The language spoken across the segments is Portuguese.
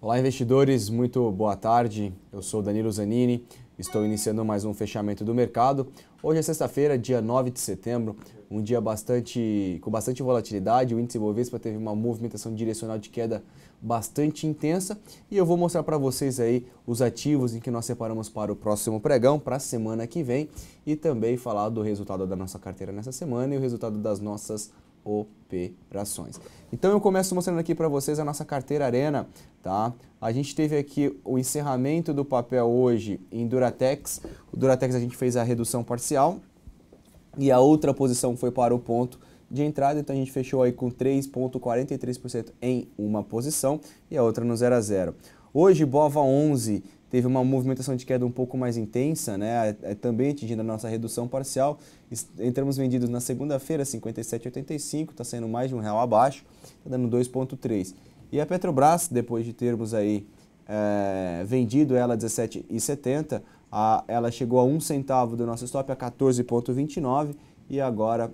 Olá, investidores, muito boa tarde. Eu sou Danilo Zanini, estou iniciando mais um fechamento do mercado. Hoje é sexta-feira, dia 9 de setembro, um dia com bastante volatilidade. O índice Bovespa teve uma movimentação direcional de queda bastante intensa e eu vou mostrar para vocês aí os ativos em que nós separamos para o próximo pregão, para a semana que vem, e também falar do resultado da nossa carteira nessa semana e o resultado das nossas operações. Então eu começo mostrando aqui para vocês a nossa carteira Arena, tá? A gente teve aqui o encerramento do papel hoje em Duratex. O Duratex a gente fez a redução parcial e a outra posição foi para o ponto de entrada, então a gente fechou aí com 3,43% em uma posição e a outra no 0 a 0. Hoje, BOVA11 teve uma movimentação de queda um pouco mais intensa, né? Também atingindo a nossa redução parcial. Entramos vendidos na segunda-feira, 57,85, está saindo mais de R$1 abaixo, está dando 2,3. E a Petrobras, depois de termos aí vendido ela a 17,70, ela chegou a 1 centavo do nosso stop a 14,29 e agora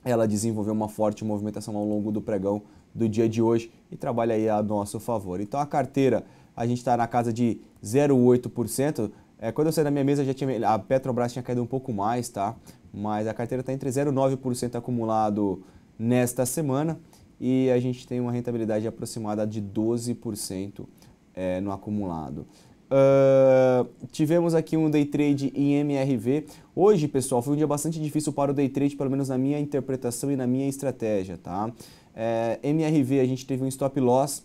ela desenvolveu uma forte movimentação ao longo do pregão do dia de hoje e trabalha aí a nosso favor. Então a carteira, a gente está na casa de 0,8%. Quando eu saí da minha mesa, a Petrobras tinha caído um pouco mais, tá? Mas a carteira está entre 0,9% acumulado nesta semana e a gente tem uma rentabilidade aproximada de 12% no acumulado. Tivemos aqui um day trade em MRV. Hoje, pessoal, foi um dia bastante difícil para o day trade, pelo menos na minha interpretação e na minha estratégia, tá? MRV, a gente teve um stop loss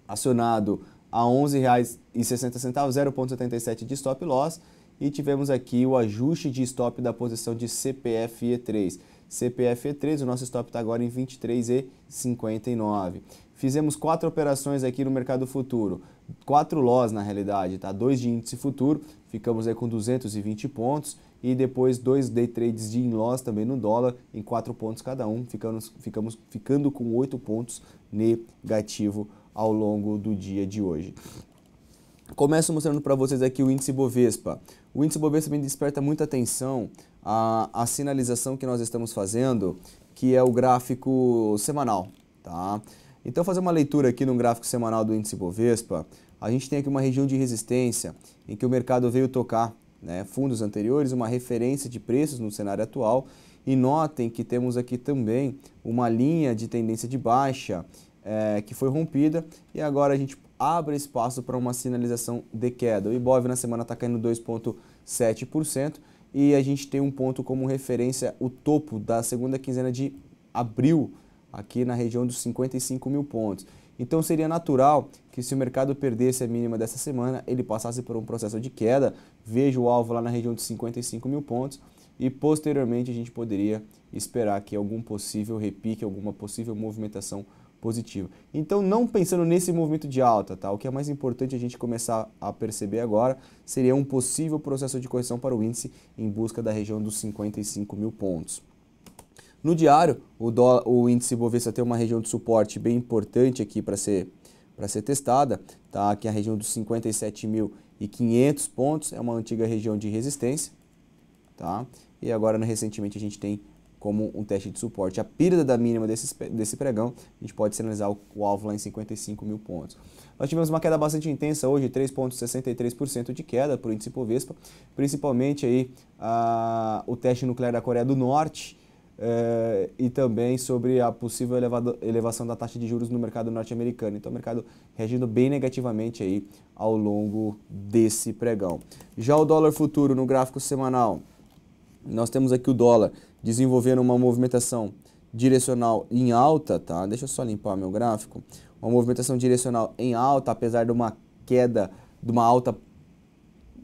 acionado a R$ 11,60, 0,77 de stop loss, e tivemos aqui o ajuste de stop da posição de CPFE3. CPFE3, o nosso stop está agora em 23,59. Fizemos 4 operações aqui no mercado futuro, 4 loss na realidade, tá? 2 de índice futuro, ficamos aí com 220 pontos, e depois 2 day trades de in-loss também no dólar, em 4 pontos cada um, ficando com 8 pontos negativo ao longo do dia de hoje. Começo mostrando para vocês aqui o índice Bovespa. O índice Bovespa me desperta muita atenção a sinalização que nós estamos fazendo, que é o gráfico semanal, tá? Então, fazer uma leitura aqui no gráfico semanal do índice Bovespa, a gente tem aqui uma região de resistência em que o mercado veio tocar, né, fundos anteriores, uma referência de preços no cenário atual, e notem que temos aqui também uma linha de tendência de baixa que foi rompida e agora a gente abre espaço para uma sinalização de queda. O Ibov na semana está caindo 2,7% e a gente tem um ponto como referência o topo da segunda quinzena de abril, aqui na região dos 55 mil pontos. Então seria natural que, se o mercado perdesse a mínima dessa semana, ele passasse por um processo de queda. Vejo o alvo lá na região de 55 mil pontos e posteriormente a gente poderia esperar que algum possível repique, alguma possível movimentação positiva. Então, não pensando nesse movimento de alta, tá? O que é mais importante a gente começar a perceber agora seria um possível processo de correção para o índice em busca da região dos 55 mil pontos. No diário, o índice Bovespa tem uma região de suporte bem importante aqui para ser testada, tá? Aqui a região dos 57.500 pontos, é uma antiga região de resistência, tá? E agora, recentemente, a gente tem como um teste de suporte a perda da mínima desse pregão, a gente pode sinalizar o alvo lá em 55 mil pontos. Nós tivemos uma queda bastante intensa hoje, 3,63% de queda para o índice Bovespa, principalmente aí o teste nuclear da Coreia do Norte, e também sobre a possível elevação da taxa de juros no mercado norte-americano. Então, o mercado reagindo bem negativamente aí ao longo desse pregão. Já o dólar futuro no gráfico semanal, nós temos aqui o dólar desenvolvendo uma movimentação direcional em alta, tá? Deixa eu só limpar meu gráfico. Uma movimentação direcional em alta, apesar de uma queda, de uma alta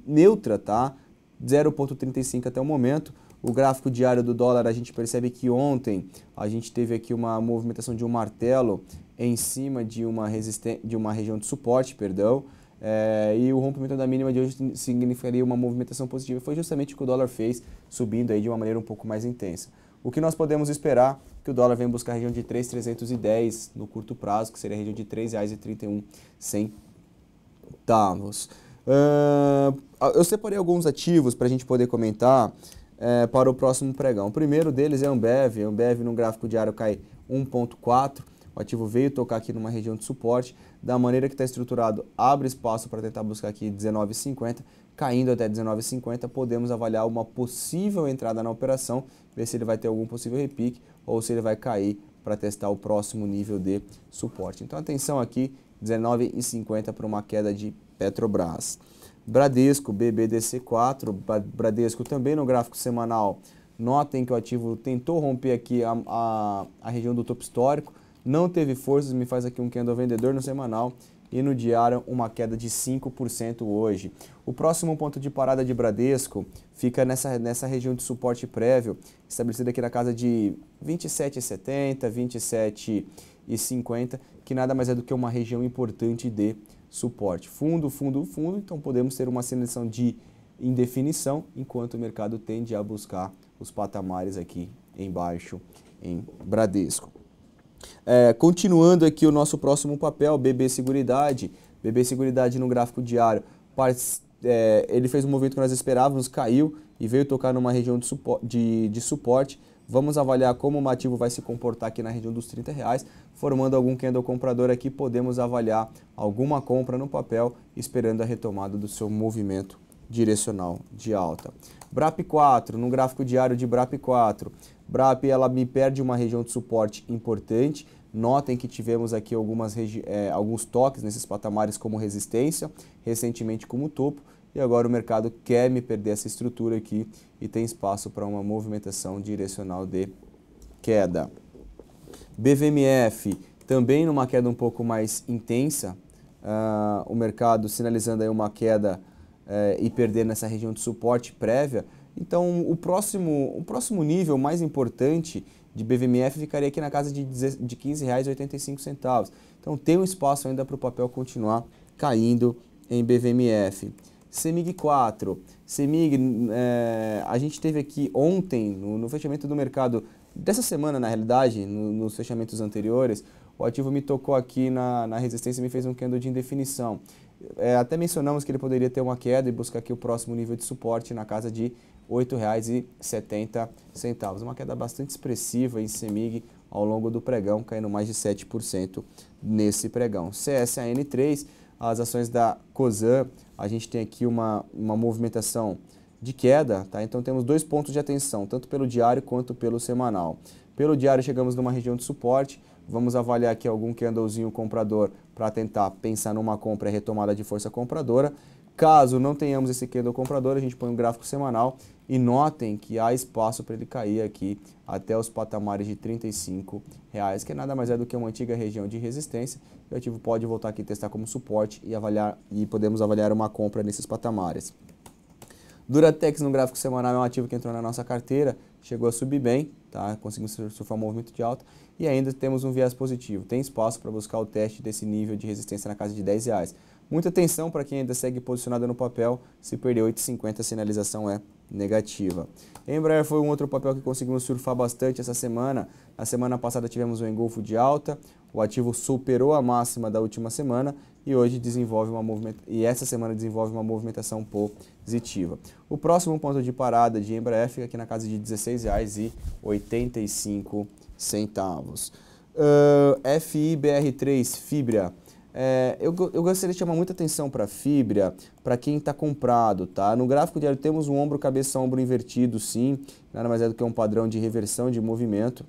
neutra, tá? 0,35 até o momento. O gráfico diário do dólar, a gente percebe que ontem a gente teve aqui uma movimentação de um martelo em cima de uma região de suporte, perdão, e o rompimento da mínima de hoje significaria uma movimentação positiva. Foi justamente o que o dólar fez, subindo aí de uma maneira um pouco mais intensa. O que nós podemos esperar que o dólar venha buscar a região de 3,310 no curto prazo, que seria a região de R$ 3,31. Eu separei alguns ativos para a gente poder comentar para o próximo pregão. O primeiro deles é a Ambev. A Ambev no gráfico diário cai 1,4%. o ativo veio tocar aqui numa região de suporte, da maneira que está estruturado, abre espaço para tentar buscar aqui 19,50, caindo até 19,50, podemos avaliar uma possível entrada na operação, ver se ele vai ter algum possível repique ou se ele vai cair para testar o próximo nível de suporte. Então atenção aqui, 19,50 para uma queda de Petrobras. Bradesco, BBDC4, Bradesco também no gráfico semanal, notem que o ativo tentou romper aqui a região do topo histórico, não teve forças, me faz aqui um candle vendedor no semanal e no diário uma queda de 5% hoje. O próximo ponto de parada de Bradesco fica nessa região de suporte prévio, estabelecido aqui na casa de 27,70, 27,50, que nada mais é do que uma região importante de suporte. Fundo, então podemos ter uma sinalização de indefinição, enquanto o mercado tende a buscar os patamares aqui embaixo em Bradesco. Continuando aqui o nosso próximo papel, BB Seguridade. BB Seguridade no gráfico diário, ele fez um movimento que nós esperávamos, caiu e veio tocar numa região de suporte. Vamos avaliar como o ativo vai se comportar aqui na região dos R$30, formando algum candle comprador aqui, podemos avaliar alguma compra no papel, esperando a retomada do seu movimento direcional de alta. BRAP4, no gráfico diário de BRAP4, BRAP ela me perde uma região de suporte importante, notem que tivemos aqui alguns toques nesses patamares como resistência, recentemente como topo, e agora o mercado quer me perder essa estrutura aqui e tem espaço para uma movimentação direcional de queda. BVMF, também numa queda um pouco mais intensa, o mercado sinalizando aí uma queda e perder nessa região de suporte prévia. Então o próximo nível mais importante de BVMF ficaria aqui na casa de R$15,85. Então tem um espaço ainda para o papel continuar caindo em BVMF. CEMIG 4, CEMIG, a gente teve aqui ontem, no fechamento do mercado, dessa semana na realidade, nos fechamentos anteriores, o ativo me tocou aqui na resistência e me fez um candle de indefinição. Até mencionamos que ele poderia ter uma queda e buscar aqui o próximo nível de suporte na casa de R$ 8,70. Uma queda bastante expressiva em CEMIG ao longo do pregão, caindo mais de 7% nesse pregão. CSAN3, as ações da Cosan, a gente tem aqui uma movimentação de queda, tá? Então temos dois pontos de atenção, tanto pelo diário quanto pelo semanal. Pelo diário chegamos numa região de suporte, vamos avaliar aqui algum candlezinho comprador para tentar pensar numa compra e retomada de força compradora. Caso não tenhamos esse candle comprador, a gente põe um gráfico semanal e notem que há espaço para ele cair aqui até os patamares de R$ 35, que nada mais é do que uma antiga região de resistência. O ativo pode voltar aqui e testar como suporte e podemos avaliar uma compra nesses patamares. Duratex no gráfico semanal é um ativo que entrou na nossa carteira, chegou a subir bem, tá? Conseguimos surfar um movimento de alta e ainda temos um viés positivo. Tem espaço para buscar o teste desse nível de resistência na casa de R$10. Muita atenção para quem ainda segue posicionado no papel, se perder 8,50 a sinalização é negativa. Embraer foi um outro papel que conseguimos surfar bastante essa semana. Na semana passada tivemos um engolfo de alta, o ativo superou a máxima da última semana e hoje essa semana desenvolve uma movimentação positiva. O próximo ponto de parada de Embraer fica aqui na casa de R$ 16,85. FIBR3, Fibra. Eu gostaria de chamar muita atenção para a Fibra, para quem está comprado, tá? No gráfico diário temos um ombro, cabeça, ombro invertido, sim, nada mais é do que um padrão de reversão de movimento.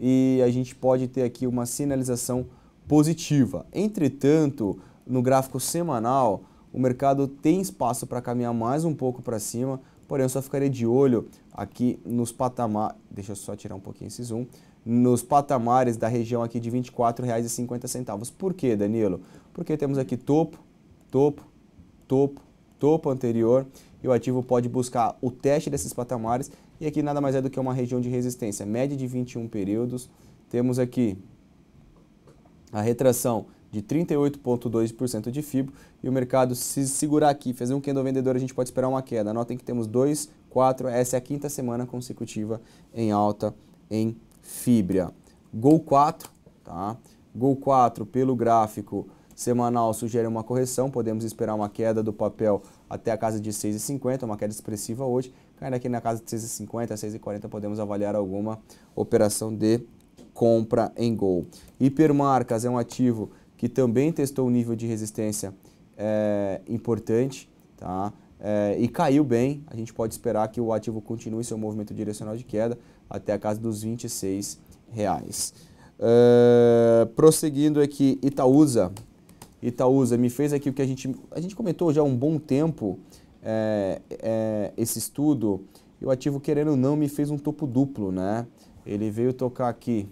E a gente pode ter aqui uma sinalização positiva. Entretanto, no gráfico semanal, o mercado tem espaço para caminhar mais um pouco para cima, porém eu só ficaria de olho aqui nos patamares, deixa eu só tirar um pouquinho esse zoom, nos patamares da região aqui de R$ 24,50. Por quê, Danilo? Porque temos aqui topo, topo, topo, topo anterior e o ativo pode buscar o teste desses patamares e aqui nada mais é do que uma região de resistência, média de 21 períodos. Temos aqui a retração de 38,2% de FIBO e o mercado, se segurar aqui, fazer um candle vendedor, a gente pode esperar uma queda. Notem que temos 2, 4, essa é a quinta semana consecutiva em alta em Fibra. Gol 4, tá? Gol 4 pelo gráfico semanal sugere uma correção, podemos esperar uma queda do papel até a casa de 6,50, uma queda expressiva hoje. caindo aqui na casa de 6,50, 6,40, podemos avaliar alguma operação de compra em Gol. Hipermarcas é um ativo que também testou um nível de resistência importante, tá? E caiu bem. A gente pode esperar que o ativo continue seu movimento direcional de queda até a casa dos R$26. Prosseguindo aqui, Itaúsa me fez aqui o que a gente comentou já há um bom tempo, esse estudo, e o ativo, querendo ou não, me fez um topo duplo, né? Ele veio tocar aqui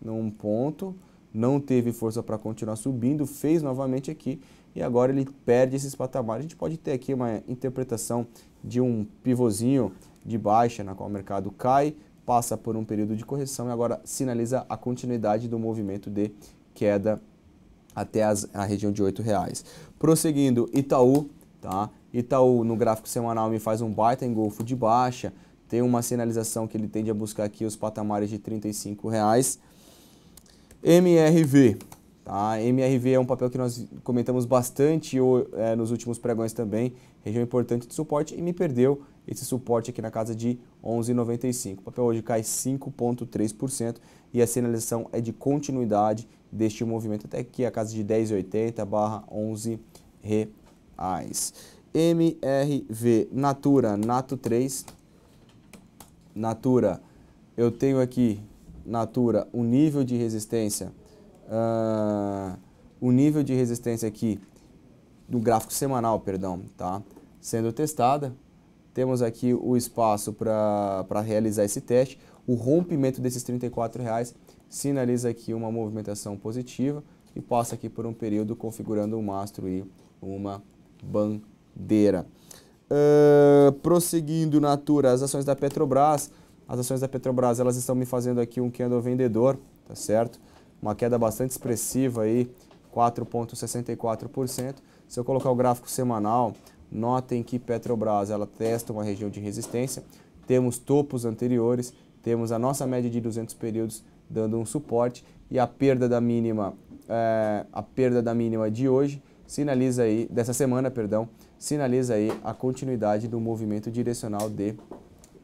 num ponto, não teve força para continuar subindo, fez novamente aqui e agora ele perde esses patamares. A gente pode ter aqui uma interpretação de um pivôzinho de baixa, na qual o mercado cai, passa por um período de correção e agora sinaliza a continuidade do movimento de queda até a região de R$8. Prosseguindo, Itaú, tá? Itaú no gráfico semanal me faz um baita engolfo de baixa, tem uma sinalização que ele tende a buscar aqui os patamares de R$35. MRV, tá? MRV é um papel que nós comentamos bastante nos últimos pregões também, região importante de suporte, e me perdeu esse suporte aqui na casa de 11,95. O papel hoje cai 5,3% e a sinalização é de continuidade deste movimento até aqui a casa de 10,80/R$11. MRV, Nato 3, Natura, eu tenho aqui, Natura, um nível de resistência, aqui no gráfico semanal, perdão, tá? Sendo testada. Temos aqui o espaço para realizar esse teste. O rompimento desses R$34 sinaliza aqui uma movimentação positiva e passa aqui por um período configurando um mastro e uma bandeira. Prosseguindo, Natura, as ações da Petrobras. As ações da Petrobras, elas estão me fazendo aqui um candle vendedor, tá certo? Uma queda bastante expressiva aí, 4,64%. Se eu colocar o gráfico semanal, notem que Petrobras, ela testa uma região de resistência. Temos topos anteriores, temos a nossa média de 200 períodos dando um suporte e a perda da mínima de hoje sinaliza aí, dessa semana, perdão, sinaliza aí a continuidade do movimento direcional de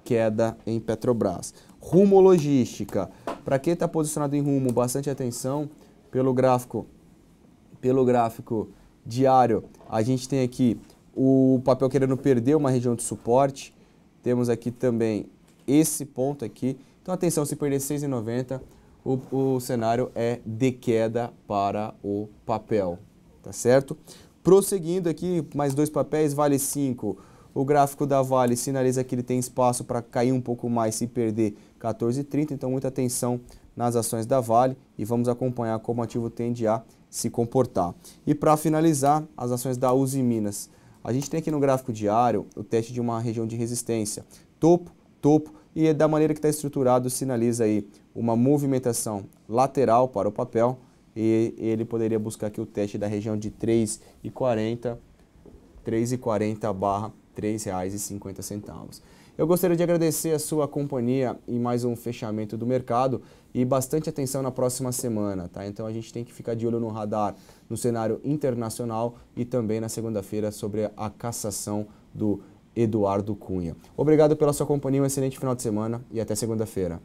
queda em Petrobras. Rumo Logística, para quem está posicionado em Rumo, bastante atenção, pelo gráfico diário, a gente tem aqui o papel querendo perder uma região de suporte, temos aqui também esse ponto aqui, então atenção, se perder 6,90, o cenário é de queda para o papel, tá certo? Prosseguindo aqui, mais dois papéis, Vale 5, o gráfico da Vale sinaliza que ele tem espaço para cair um pouco mais se perder 14,30, então muita atenção nas ações da Vale e vamos acompanhar como o ativo tende a se comportar. E para finalizar, as ações da Uzi Minas. A gente tem aqui no gráfico diário o teste de uma região de resistência, topo, e da maneira que está estruturado sinaliza aí uma movimentação lateral para o papel e ele poderia buscar aqui o teste da região de 3,40/R$3,50. Eu gostaria de agradecer a sua companhia em mais um fechamento do mercado e bastante atenção na próxima semana, tá? Então a gente tem que ficar de olho no radar no cenário internacional e também na segunda-feira sobre a cassação do Eduardo Cunha. Obrigado pela sua companhia, um excelente final de semana e até segunda-feira.